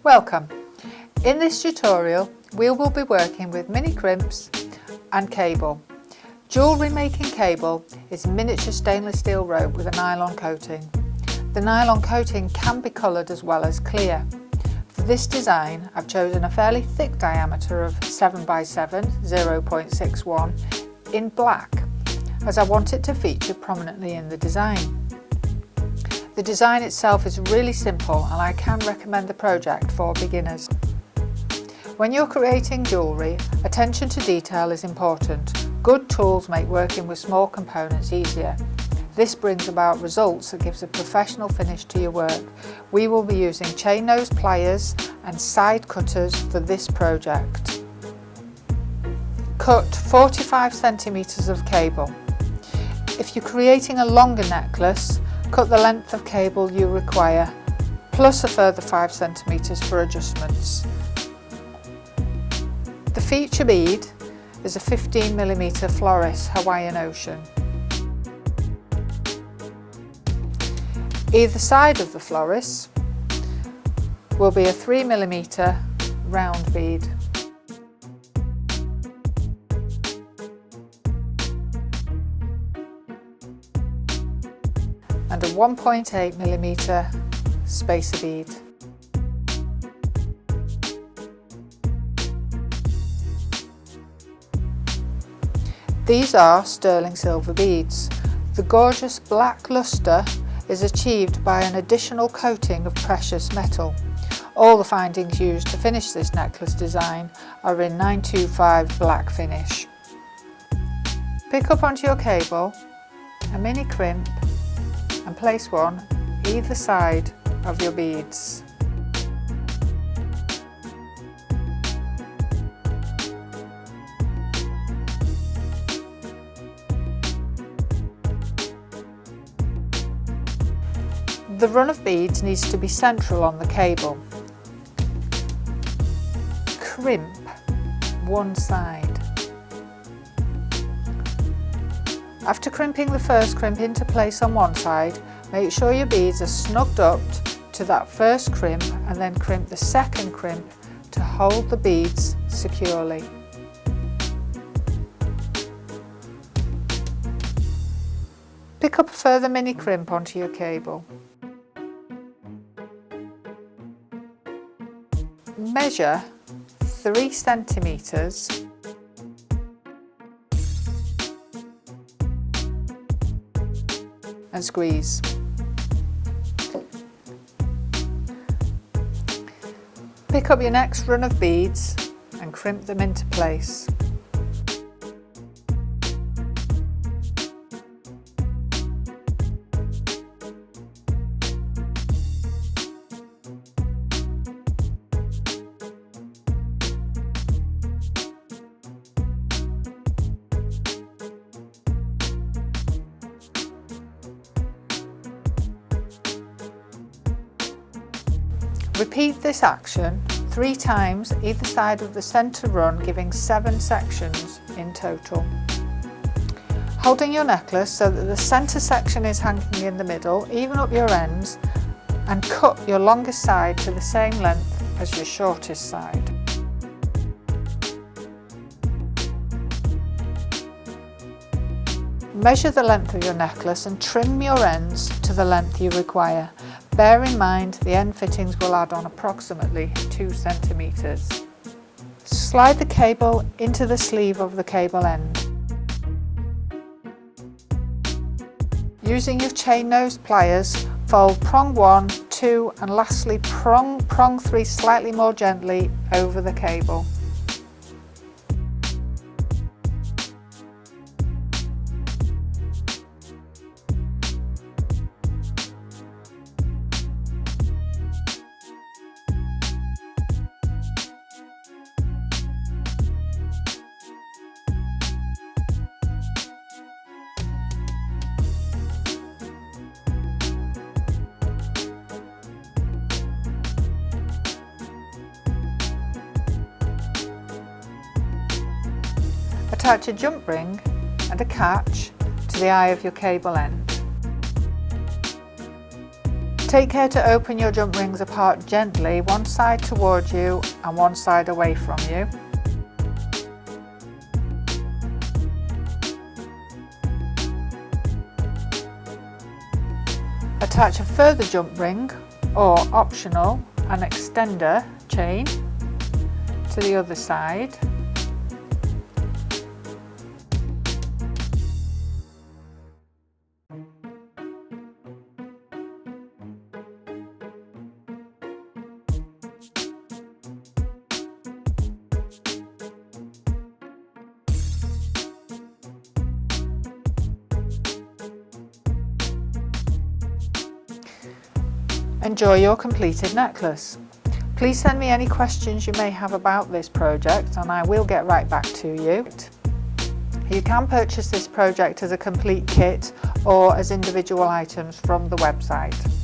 Welcome! In this tutorial we will be working with mini crimps and cable. Jewellery making cable is miniature stainless steel rope with a nylon coating. The nylon coating can be coloured as well as clear. For this design I've chosen a fairly thick diameter of 7x7 0.61 in black, as I want it to feature prominently in the design. The design itself is really simple and I can recommend the project for beginners. When you're creating jewellery, attention to detail is important. Good tools make working with small components easier. This brings about results that gives a professional finish to your work. We will be using chain nose pliers and side cutters for this project. Cut 45 centimetres of cable. If you're creating a longer necklace, cut the length of cable you require, plus a further 5 centimetres for adjustments. The feature bead is a 15mm Floris Hawaiian Ocean. Either side of the Floris will be a 3mm round bead. And a 1.8mm spacer bead. These are sterling silver beads. The gorgeous black lustre is achieved by an additional coating of precious metal. All the findings used to finish this necklace design are in 925 black finish. Pick up onto your cable a mini crimp and place one either side of your beads. The run of beads needs to be central on the cable. Crimp one side. After crimping the first crimp into place on one side, make sure your beads are snugged up to that first crimp and then crimp the second crimp to hold the beads securely. Pick up a further mini crimp onto your cable. Measure 3 centimetres and squeeze. Pick up your next run of beads and crimp them into place. Repeat this action 3 times either side of the centre run, giving 7 sections in total. Holding your necklace so that the centre section is hanging in the middle, even up your ends and cut your longest side to the same length as your shortest side. Measure the length of your necklace and trim your ends to the length you require. Bear in mind the end fittings will add on approximately 2 centimetres. Slide the cable into the sleeve of the cable end. Using your chain nose pliers, fold prong 1, 2 and lastly prong 3 slightly more gently over the cable. Attach a jump ring and a catch to the eye of your cable end. Take care to open your jump rings apart gently, one side towards you and one side away from you. Attach a further jump ring, or optional, an extender chain to the other side. Enjoy your completed necklace. Please send me any questions you may have about this project and I will get right back to you. You can purchase this project as a complete kit or as individual items from the website.